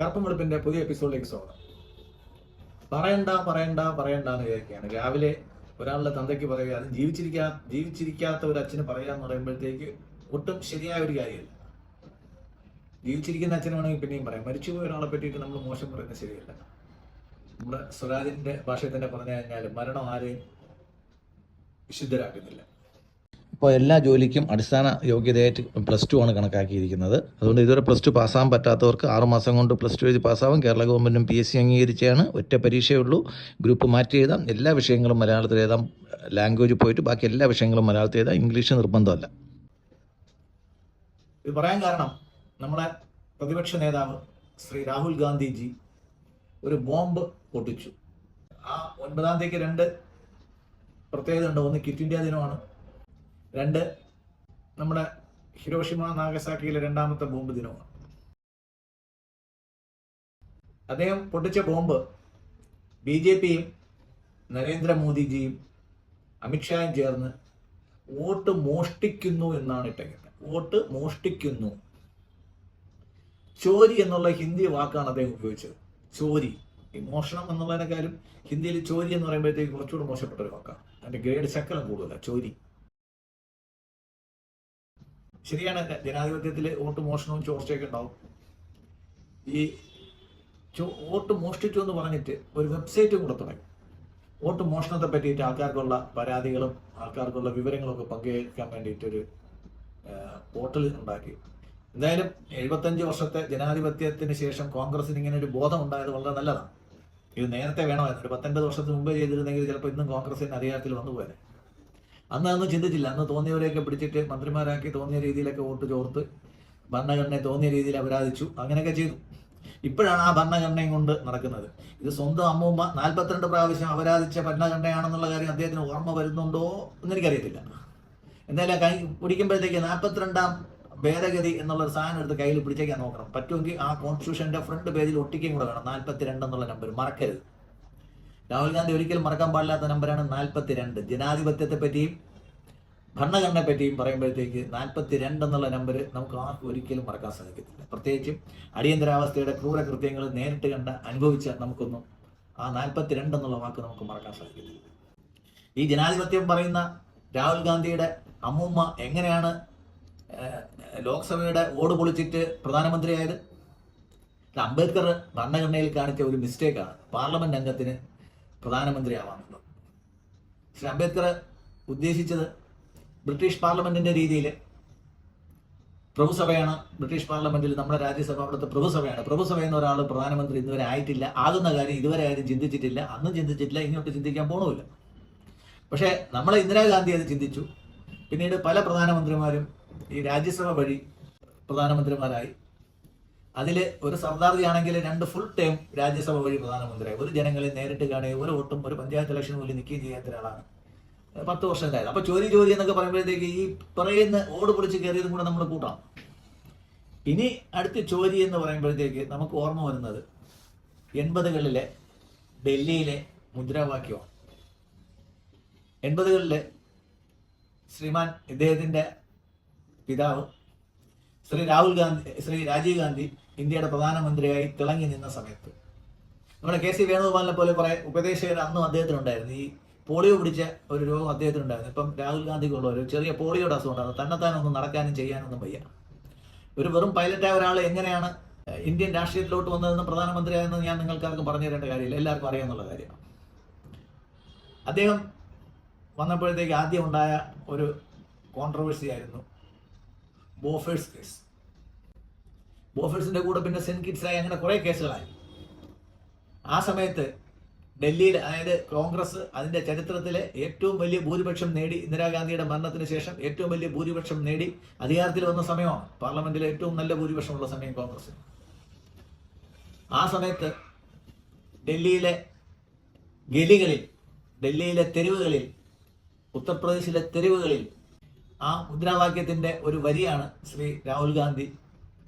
കറുപ്പും വെളുപ്പിന്റെ പുതിയ എപ്പിസോഡിലേക്ക് സ്വാഗതം. പറയണ്ടെന്ന് വിചാരിക്കുകയാണ്. രാവിലെ ഒരാളുടെ തന്തയ്ക്ക് പറയുക, അത് ജീവിച്ചിരിക്കാത്ത ഒരു അച്ഛന് പറയുക എന്ന് പറയുമ്പോഴത്തേക്ക് ഒട്ടും ശരിയായ ഒരു കാര്യമല്ല. ജീവിച്ചിരിക്കുന്ന അച്ഛനാണെങ്കിൽ പിന്നെയും പറയാം. മരിച്ചുപോയ ഒരാളെ പറ്റിയിട്ട് നമ്മൾ മോശം പറയുന്നത് ശരിയല്ല. നമ്മുടെ സ്വരാജിന്റെ ഭാഷയിൽ തന്നെ പറഞ്ഞു കഴിഞ്ഞാൽ മരണം ആരെയും വിശുദ്ധരാക്കുന്നില്ല. ഇപ്പോൾ എല്ലാ ജോലിക്കും അടിസ്ഥാന യോഗ്യതയായിട്ട് +2 ആണ് കണക്കാക്കിയിരിക്കുന്നത്. അതുകൊണ്ട് ഇതുവരെ +2 പാസ്സാകാൻ പറ്റാത്തവർക്ക് 6 മാസം കൊണ്ട് +2 എഴുതി പാസ്സാവും. കേരള ഗവൺമെൻറ്റും PSC അംഗീകരിച്ചാണ്. ഒറ്റ പരീക്ഷയേ ഉള്ളൂ. ഗ്രൂപ്പ് മാറ്റി എഴുതാം. എല്ലാ വിഷയങ്ങളും മലയാളത്തിൽ എഴുതാം. ലാംഗ്വേജ് പോയിട്ട് ബാക്കി എല്ലാ വിഷയങ്ങളും മലയാളത്തിൽ എഴുതാം. ഇംഗ്ലീഷ് നിർബന്ധമല്ല. ഇത് പറയാൻ കാരണം നമ്മുടെ പ്രതിപക്ഷ നേതാവ് ശ്രീ രാഹുൽ ഗാന്ധിജി ഒരു ബോംബ് പൊട്ടിച്ചു. ആ 9-ാം തീയതിക്ക് 2 പ്രത്യേകത ഉണ്ട്. ഒന്ന് ക്വിറ്റ് ഇന്ത്യ ദിനമാണ്. 2 നമ്മുടെ ഹിരോഷിമ നാഗസാക്കിയിലെ 2ാമത്തെ ബോംബ് ദിനമാണ്. അദ്ദേഹം പൊട്ടിച്ച ബോംബ് BJPയും നരേന്ദ്രമോദിജിയും അമിത്ഷായും ചേർന്ന് വോട്ട് മോഷ്ടിക്കുന്നു എന്നാണ് ഇട്ടേക്കുന്നത്. വോട്ട് മോഷ്ടിക്കുന്നു. ചോരി എന്നുള്ള ഹിന്ദി വാക്കാണ് അദ്ദേഹം ഉപയോഗിച്ചത്. ചോരി, ഈ മോഷണം എന്നുള്ളതിനെക്കാളും ഹിന്ദിയിൽ ചോരി എന്ന് പറയുമ്പോഴത്തേക്ക് കുറച്ചുകൂടി മോശപ്പെട്ട ഒരു വാക്കാണ്. അതിന്റെ ഗ്രേഡ് ശക്കലം കൂടുതലാണ്. ചോരി ശരിയാണ്. ജനാധിപത്യത്തിൽ വോട്ട് മോഷണവും ചോർച്ചയൊക്കെ ഉണ്ടാവും. ഈ വോട്ട് മോഷ്ടിച്ചു എന്ന് പറഞ്ഞിട്ട് ഒരു വെബ്സൈറ്റും കൂടെ തുടങ്ങി. വോട്ട് മോഷണത്തെ പറ്റിയിട്ട് ആൾക്കാർക്കുള്ള പരാതികളും ആൾക്കാർക്കുള്ള വിവരങ്ങളൊക്കെ പങ്കുവയ്ക്കാൻ വേണ്ടിയിട്ടൊരു പോർട്ടൽ ഉണ്ടാക്കി. എന്തായാലും 75 വർഷത്തെ ജനാധിപത്യത്തിന് ശേഷം കോൺഗ്രസിന് ഇങ്ങനെ ഒരു ബോധം ഉണ്ടായത് വളരെ നല്ലതാണ്. ഇത് നേരത്തെ വേണമായിരുന്നു. ഒരു 19 വർഷത്തിന് മുമ്പേ ചെയ്തിരുന്നെങ്കിൽ ചിലപ്പോൾ ഇന്നും കോൺഗ്രസിന് അധികാരത്തിൽ വന്നു പോയത്. അതൊന്നും ചിന്തിച്ചില്ല. അന്ന് തോന്നിയവരെയൊക്കെ പിടിച്ചിട്ട് മന്ത്രിമാരാക്കി തോന്നിയ രീതിയിലൊക്കെ വോട്ട് ചോർത്ത് ഭരണഘടനയെ തോന്നിയ രീതിയിൽ അപരാധിച്ചു. അങ്ങനെയൊക്കെ ചെയ്തു. ഇപ്പോഴാണ് ആ ഭരണഘടനയും കൊണ്ട് നടക്കുന്നത്. ഇത് സ്വന്തം അമ്മൂമ്മ 42 പ്രാവശ്യം അപരാധിച്ച ഭരണഘടനയാണെന്നുള്ള കാര്യം അദ്ദേഹത്തിന് ഓർമ്മ വരുന്നുണ്ടോ എന്നെനിക്കറിയത്തില്ല. എന്തായാലും കൈ പിടിക്കുമ്പോഴത്തേക്ക് 42ാം ഭേദഗതി എന്നുള്ളൊരു സാധനം എടുത്ത് കയ്യിൽ പിടിച്ചേക്കാൻ നോക്കണം. പറ്റുമെങ്കിൽ ആ കോൺസ്റ്റിറ്റ്യൂഷന്റെ ഫ്രണ്ട് പേജിൽ ഒട്ടിക്കുകയും കൂടെ വേണം. 42 എന്നുള്ള നമ്പർ മറക്കരുത്. രാഹുൽ ഗാന്ധി ഒരിക്കലും മറക്കാൻ പാടില്ലാത്ത നമ്പറാണ് 42. ജനാധിപത്യത്തെ പറ്റിയും ഭരണഘടനയെ പറ്റിയും പറയുമ്പോഴത്തേക്ക് 42 എന്നുള്ള നമ്പർ നമുക്ക് ആർക്കും ഒരിക്കലും മറക്കാൻ സാധിക്കത്തില്ല. പ്രത്യേകിച്ചും അടിയന്തരാവസ്ഥയുടെ ക്രൂരകൃത്യങ്ങൾ നേരിട്ട് കണ്ട അനുഭവിച്ച നമുക്കൊന്നും ആ 42 എന്നുള്ള വാക്ക് നമുക്ക് മറക്കാൻ സാധിക്കത്തില്ല. ഈ ജനാധിപത്യം പറയുന്ന രാഹുൽ ഗാന്ധിയുടെ അമ്മൂമ്മ എങ്ങനെയാണ് ലോക്സഭയുടെ ഓട് പൊളിച്ചിട്ട് പ്രധാനമന്ത്രിയായത്? അംബേദ്കർ ഭരണഘടനയിൽ കാണിച്ച ഒരു മിസ്റ്റേക്കാണ് പാർലമെന്റ് അംഗത്തിന് പ്രധാനമന്ത്രിയാവാനുള്ളത്. ശ്രീ അംബേദ്കർ ഉദ്ദേശിച്ചത് ബ്രിട്ടീഷ് പാർലമെന്റിന്റെ രീതിയിൽ പ്രഭുസഭയാണ്. ബ്രിട്ടീഷ് പാർലമെന്റിൽ നമ്മുടെ രാജ്യസഭ അവിടുത്തെ പ്രഭുസഭയാണ്. പ്രഭുസഭ എന്ന ഒരാൾ പ്രധാനമന്ത്രി ഇതുവരെ ആയിട്ടില്ല. ആകുന്ന കാര്യം ഇതുവരെ ആരും ചിന്തിച്ചിട്ടില്ല. അന്നും ചിന്തിച്ചിട്ടില്ല, ഇങ്ങോട്ട് ചിന്തിക്കാൻ പോകണമില്ല. പക്ഷേ നമ്മളെ ഇന്ദിരാഗാന്ധി അത് ചിന്തിച്ചു. പിന്നീട് പല പ്രധാനമന്ത്രിമാരും ഈ രാജ്യസഭ വഴി പ്രധാനമന്ത്രിമാരായി. അതിൽ ഒരു സർദാർജി ആണെങ്കിൽ 2 ഫുൾ ടൈം രാജ്യസഭ വഴി പ്രധാനമന്ത്രിയായി. ഒരു ജനങ്ങളെ നേരിട്ട് കാണുകയും ഒരു വോട്ടും ഒരു പഞ്ചായത്ത് ഇലക്ഷൻ പോലും നിൽക്കുകയും ചെയ്യാത്ത ഒരാളാണ് 10 വർഷം ഉണ്ടായത്. അപ്പൊ ചോരി എന്നൊക്കെ പറയുമ്പോഴത്തേക്ക് ഈ പറയുന്ന ഓട് പൊളിച്ച് കയറിയതും കൂടെ നമ്മൾ കൂട്ടാം. ഇനി അടുത്ത് ചോരി എന്ന് പറയുമ്പോഴത്തേക്ക് നമുക്ക് ഓർമ്മ വരുന്നത് 80കളിലെ ഡൽഹിയിലെ മുദ്രാവാക്യമാണ്. 80കളിലെ ശ്രീമാൻ ഇദ്ദേഹത്തിന്റെ പിതാവ് ശ്രീ രാജീവ് ഗാന്ധി ഇന്ത്യയുടെ പ്രധാനമന്ത്രിയായി തിളങ്ങി നിന്ന സമയത്ത് നമ്മുടെ KC വേണുഗോപാലിനെ പോലെ കുറെ ഉപദേശകർ അന്നും അദ്ദേഹത്തിനുണ്ടായിരുന്നു. ഈ പോളിയോ പിടിച്ച ഒരു രോഗം അദ്ദേഹത്തിനുണ്ടായിരുന്നു. ഇപ്പം രാഹുൽ ഗാന്ധിക്കുള്ള ഒരു ചെറിയ പോളിയോയുടെ അസുഖം ഉണ്ടായിരുന്നു. തന്നെത്താനൊന്നും നടക്കാനും ചെയ്യാനൊന്നും വയ്യ. ഒരു വെറും പൈലറ്റായ ഒരാൾ എങ്ങനെയാണ് ഇന്ത്യൻ രാഷ്ട്രീയത്തിലോട്ട് വന്നതെന്ന് പ്രധാനമന്ത്രിയായെന്ന് ഞാൻ നിങ്ങൾക്കാർക്കും പറഞ്ഞു തരേണ്ട കാര്യമില്ല. എല്ലാവർക്കും അറിയാമെന്നുള്ള കാര്യമാണ്. അദ്ദേഹം വന്നപ്പോഴത്തേക്ക് ആദ്യം ഉണ്ടായ ഒരു കോൺട്രവേഴ്സി ആയിരുന്നു ബോഫേഴ്സ് കേസ്. ബോഫേഴ്സിന്റെ കൂടെ പിന്നെ സെന്റ് കിറ്റ്സായി, അങ്ങനെ കുറെ കേസുകളായി. ആ സമയത്ത് ഡൽഹിയിൽ, അതായത് കോൺഗ്രസ് അതിന്റെ ചരിത്രത്തിലെ ഏറ്റവും വലിയ ഭൂരിപക്ഷം നേടി, ഇന്ദിരാഗാന്ധിയുടെ മരണത്തിന് ശേഷം ഏറ്റവും വലിയ ഭൂരിപക്ഷം നേടി അധികാരത്തിൽ വന്ന സമയമാണ്. പാർലമെന്റിലെ ഏറ്റവും നല്ല ഭൂരിപക്ഷമുള്ള സമയം കോൺഗ്രസ്. ആ സമയത്ത് ഡൽഹിയിലെ ഗലികളിൽ, ഡൽഹിയിലെ തെരുവുകളിൽ, ഉത്തർപ്രദേശിലെ തെരുവുകളിൽ ആ മുദ്രാവാക്യത്തിന്റെ ഒരു വരിയാണ് Shri Rahul Gandhi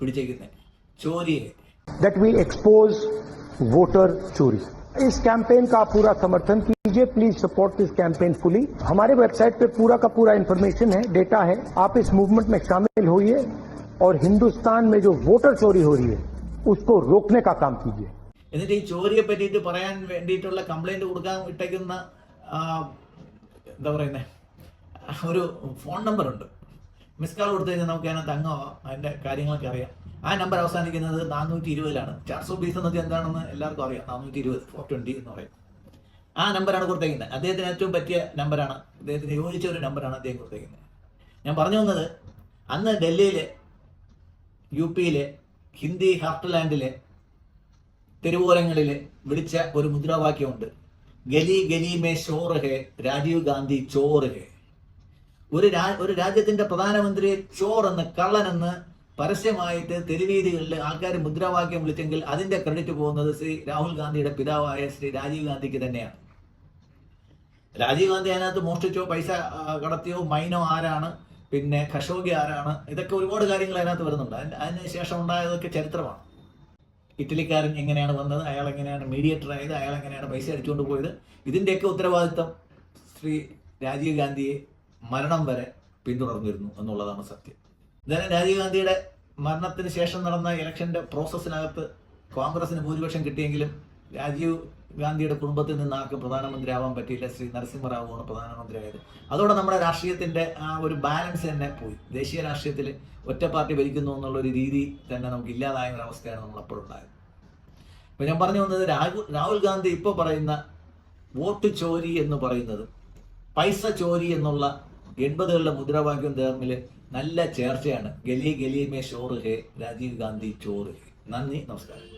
പിടിച്ചേക്കുന്നത്. ചോരിയെ that we expose voter चोरी. इस कैंपेन का पूरा समर्थन कीजिए. Please support this campaign fully. हमारे वेबसाइट पे पूरा का पूरा इंफॉर्मेशन है, डेटा है. आप इस मूवमेंट में शामिल होइए और हिंदुस्तान में जो वोटर चोरी हो रही है उसको रोकने का काम कीजिए। എന്നിട്ട് ഈ ചോരിയെ പറ്റിയിട്ട് പറയാൻ വേണ്ടിയിട്ടുള്ള കംപ്ലൈന്റ് കൊടുക്കാൻ ഇട്ടേക്കുന്ന എന്താ പറയുന്നത് ഒരു ഫോൺ നമ്പർ ഉണ്ട്. മിസ് കാൾ കൊടുത്തു കഴിഞ്ഞാൽ നമുക്ക് അതിനകത്ത് അംഗമാവാം, അതിന്റെ കാര്യങ്ങളൊക്കെ അറിയാം. ആ നമ്പർ അവസാനിക്കുന്നത് 420 420 എന്ന് വെച്ചാൽ എന്താണെന്ന് എല്ലാവർക്കും അറിയാം. 420 420 എന്ന് പറയും. ആ നമ്പറാണ് കൊടുത്തേക്കുന്നത്. അദ്ദേഹത്തിന് ഏറ്റവും പറ്റിയ നമ്പറാണ്, അദ്ദേഹത്തിന് യോജിച്ച ഒരു നമ്പറാണ് അദ്ദേഹം കൊടുത്തേക്കുന്നത്. ഞാൻ പറഞ്ഞു വന്നത്, അന്ന് ഡൽഹിയിലെ UP-യിലെ ഹിന്ദി ഹാർട്ട്ലാൻഡിലെ തെരുവോരങ്ങളിൽ വിളിച്ച ഒരു മുദ്രാവാക്യമുണ്ട്, ഗലി ഗലി മേ ഷോർ ഹേ രാജീവ് ഗാന്ധി ചോർ ഹേ. ഒരു രാജ്യത്തിന്റെ പ്രധാനമന്ത്രിയെ ചോർ എന്ന്, കള്ളനെന്ന് പരസ്യമായിട്ട് തെരുവീതികളിൽ ആൾക്കാർ മുദ്രാവാക്യം വിളിച്ചെങ്കിൽ അതിന്റെ ക്രെഡിറ്റ് പോകുന്നത് ശ്രീ രാഹുൽ ഗാന്ധിയുടെ പിതാവായ ശ്രീ രാജീവ് ഗാന്ധിക്ക് തന്നെയാണ്. രാജീവ് ഗാന്ധി അതിനകത്ത് മോഷ്ടിച്ചോ പൈസ കടത്തിയോ മൈനോ ആരാണ്, പിന്നെ ഖഷോഗി ആരാണ്, ഇതൊക്കെ ഒരുപാട് കാര്യങ്ങൾ അതിനകത്ത് വരുന്നുണ്ട്. അതിന് ശേഷം ഉണ്ടായതൊക്കെ ചരിത്രമാണ്. ഇറ്റലിക്കാരൻ എങ്ങനെയാണ് വന്നത്, അയാൾ എങ്ങനെയാണ് മീഡിയേറ്റർ ആയത്, അയാൾ എങ്ങനെയാണ് പൈസ അടിച്ചുകൊണ്ട് പോയത്, ഇതിൻ്റെയൊക്കെ ഉത്തരവാദിത്വം ശ്രീ രാജീവ് ഗാന്ധിയെ മരണം വരെ പിന്തുടർന്നിരുന്നു എന്നുള്ളതാണ് സത്യം. എന്തായാലും രാജീവ് ഗാന്ധിയുടെ മരണത്തിന് ശേഷം നടന്ന ഇലക്ഷന്റെ പ്രോസസ്സിനകത്ത് കോൺഗ്രസിന് ഭൂരിപക്ഷം കിട്ടിയെങ്കിലും രാജീവ് ഗാന്ധിയുടെ കുടുംബത്തിൽ നിന്ന് ആർക്കും പ്രധാനമന്ത്രി ആവാൻ പറ്റിയില്ല. ശ്രീ നരസിംഹറാവുവാണ് പ്രധാനമന്ത്രിയായത്. അതോടെ നമ്മുടെ രാഷ്ട്രീയത്തിന്റെ ആ ഒരു ബാലൻസ് തന്നെ പോയി. ദേശീയ രാഷ്ട്രീയത്തിൽ ഒറ്റ പാർട്ടി ഭരിക്കുന്നു എന്നുള്ളൊരു രീതി തന്നെ നമുക്ക് ഇല്ലാതായ ഒരു അവസ്ഥയാണ് നമ്മൾ അപ്പോഴുണ്ടായത്. ഇപ്പൊ ഞാൻ പറഞ്ഞു വന്നത്, രാഹുൽ ഗാന്ധി ഇപ്പോൾ പറയുന്ന വോട്ട് ചോരി എന്ന് പറയുന്നത് പൈസ ചോരി എന്നുള്ള 80കളുടെ മുദ്രാവാക്യം തമ്മിൽ നല്ല ചേർച്ചയാണ്. ഗലി ഗലി മേ ഷോർ ഹേ രാജീവ് ഗാന്ധി ചോർ ഹേ. നന്ദി, നമസ്കാരം.